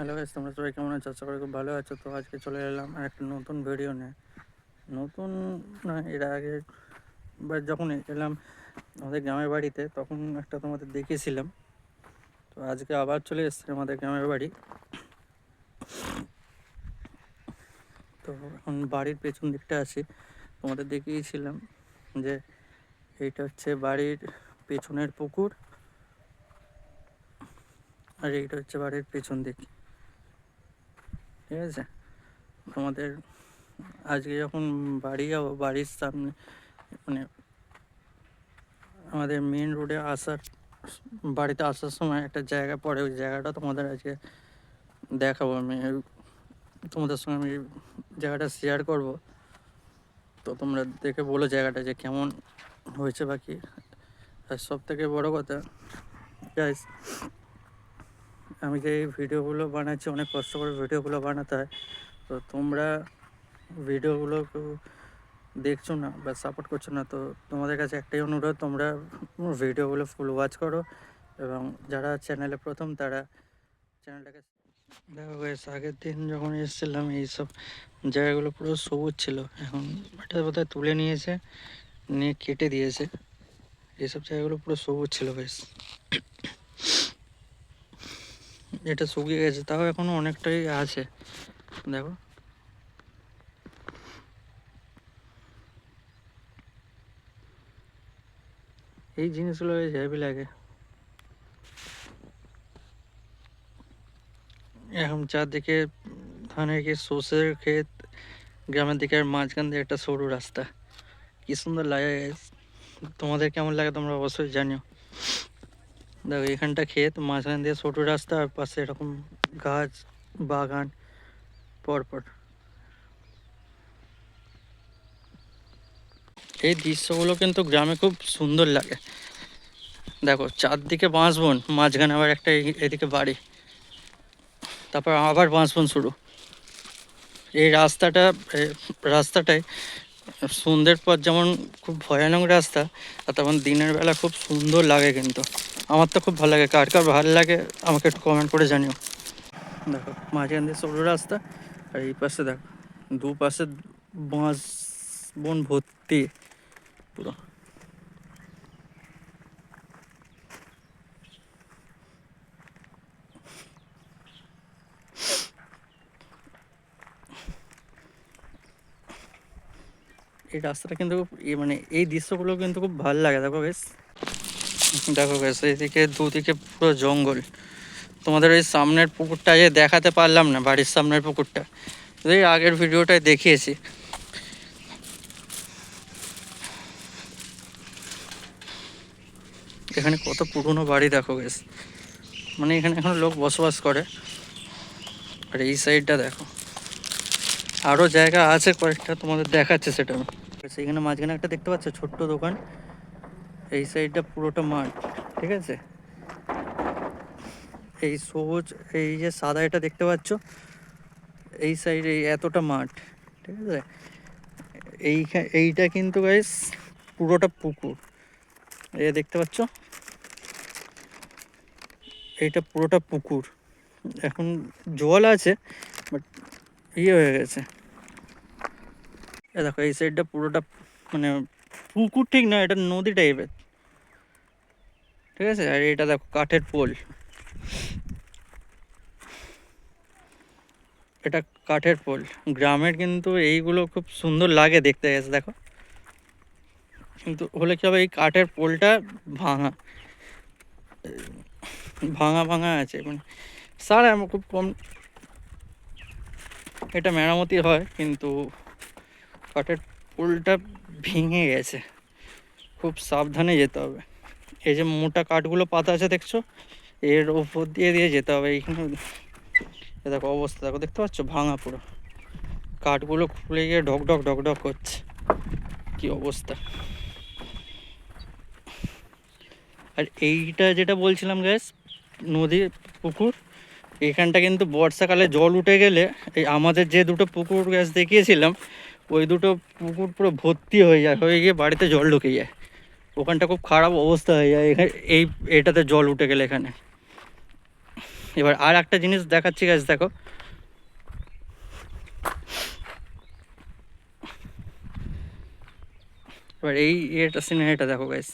Hello guys, তোমরা সবাই কেমন আছো? আশা করি খুব ভালো আছো। তো আজকে চলে এলাম একটা নতুন ভিডিও নিয়ে। নতুন না, এর আগে যখন এলাম আমাদের গ্রামের বাড়িতে তখন একটা তোমাদের দেখিয়েছিলাম। তো আজকে আবার চলে এসেছে আমাদের গ্রামের বাড়ি। তো এখন বাড়ির পেছন দিকটা আছি, তোমাদের দেখিয়েছিলাম যে এইটা হচ্ছে বাড়ির পেছনের পুকুর, আর এইটা হচ্ছে বাড়ির পেছন দিক। ঠিক আছে, তোমাদের আজকে যখন বাড়ি যাবো, বাড়ির সামনে মানে আমাদের মেন রোডে বাড়িতে আসার সময় একটা জায়গা পড়ে, ওই জায়গাটা তোমাদের আজকে দেখাবো। তোমাদের সঙ্গে আমি জায়গাটা শেয়ার করব। তো তোমরা দেখে বলো জায়গাটা যে কেমন হয়েছে বাকি। আর সব থেকে বড় কথা গাইস, আমি যে এই ভিডিওগুলো বানাচ্ছি অনেক কষ্ট করে ভিডিওগুলো বানাতে হয়। তো তোমরা ভিডিওগুলো দেখছো না বা সাপোর্ট করছো না, তো তোমাদের কাছে একটাই অনুরোধ, তোমরা ভিডিওগুলো ফুল ওয়াচ করো এবং যারা চ্যানেলে প্রথম তারা চ্যানেলটাকে দেখো গাইস। আগের দিন যখন এসেছিলাম এইসব জায়গাগুলো পুরো সবুজ ছিল, এখন এটা বোধহয় তুলে নিয়েছে, নিয়ে কেটে দিয়েছে। এইসব জায়গাগুলো পুরো সবুজ ছিল গাইস, এটা শুকিয়ে গেছে, তাও এখনো অনেকটাই আছে। দেখো এই জিনিসগুলো হেভি লাগে। এখন চারদিকে ধানের ক্ষেত, সর্ষের ক্ষেত, গ্রামের দিকে আর মাঝখান দিয়ে একটা সরু রাস্তা, কি সুন্দর লাগে guys। তোমাদের কেমন লাগে তোমরা অবশ্যই জানিও। দেখো এখানটা ক্ষেত, মাঝখান দিয়ে সরু রাস্তা, আর পাশে এরকম গাছ, বাগান পরপর। এই দৃশ্যগুলো কিন্তু গ্রামে খুব সুন্দর লাগে। দেখো চারদিকে বাঁশবন, মাঝখানে আবার একটা এদিকে বাড়ি, তারপর আবার বাঁশবন শুরু। এই রাস্তাটায় সন্ধ্যের পর যেমন খুব ভয়ানক রাস্তা, আর তখন দিনের বেলা খুব সুন্দর লাগে। কিন্তু আমার তো খুব ভালো লাগে, কার কার ভালো লাগে আমাকে একটু কমেন্ট করে জানিও। দেখো মাঝখান দিয়ে সরু রাস্তা, আর এই পাশে দেখো দুপাশে বাঁশ বন ভর্তি পুরো। এই রাস্তাটা কিন্তু মানে এই দৃশ্যগুলো কিন্তু খুব ভালো লাগে। দেখো বেশ, দেখো বেশ এইদিকে দুদিকে পুরো জঙ্গল। তোমাদের ওই সামনের পুকুরটা যে দেখাতে পারলাম না, বাড়ির সামনের পুকুরটা, এই আগের ভিডিওটায় দেখিয়েছি। এখানে কত পুরনো বাড়ি দেখো বেশ, মানে এখানে এখন লোক বসবাস করে। আর এই সাইডটা দেখো আরও জায়গা আছে কয়েকটা, তোমাদের দেখাচ্ছে সেটা। সেইখানে মাঝখানে একটা দেখতে পাচ্ছ ছোট্ট দোকান, এই সাইডটা পুরোটা মাঠ। ঠিক আছে, এই সবুজ, এই যে সাদা এটা দেখতে পাচ্ছ, এই সাইডে এতটা মাঠ। ঠিক আছে, এইটা কিন্তু গাইস পুরোটা পুকুর। এই দেখতে পাচ্ছ, এইটা পুরোটা পুকুর। এখন জল আছে, বাট হয়ে গেছে। দেখো এই সাইডটা পুরোটা মানে পুকুর ঠিক না, এটা নদী টাইপের। ঠিক আছে, আর এটা দেখো কাঠের পোল, এটা কাঠের পোল। গ্রামের কিন্তু এইগুলো খুব সুন্দর লাগে দেখতে গেছে। দেখো কিন্তু হলে কি হবে, এই কাঠের পোলটা ভাঙা ভাঙা ভাঙা আছে, মানে সার আমার খুব কম, এটা মেরামতি হয় কিন্তু কাঠের পোলটা ভেঙে গেছে। খুব সাবধানে যেতে হবে। এই যে মোটা কাঠগুলো পাতা আছে দেখছো, এর ওপর দিয়ে দিয়ে যেতে হবে। এইখানে দেখো অবস্থা, দেখো দেখতে পাচ্ছ ভাঙা পুরো, কাঠগুলো খুলে গিয়ে ঢক ঢক ঢক ঢক করছে, কি অবস্থা। আর এইটা যেটা বলছিলাম গ্যাস, নদী পুকুর, এখানটা কিন্তু বর্ষাকালে জল উঠে গেলে এই আমাদের যে দুটো পুকুর গ্যাস দেখিয়েছিলাম, ওই দুটো পুকুর পুরো ভর্তি হয়ে গিয়ে বাড়িতে জল ঢুকে যায়। ওখানটা খুব খারাপ অবস্থা হয়ে যায় এখানে, এটাতে জল উঠে গেলে এখানে। এবার আর একটা জিনিস দেখাচ্ছি গাইস, দেখো এবার এই এটা সিনারিটা দেখো গাইস।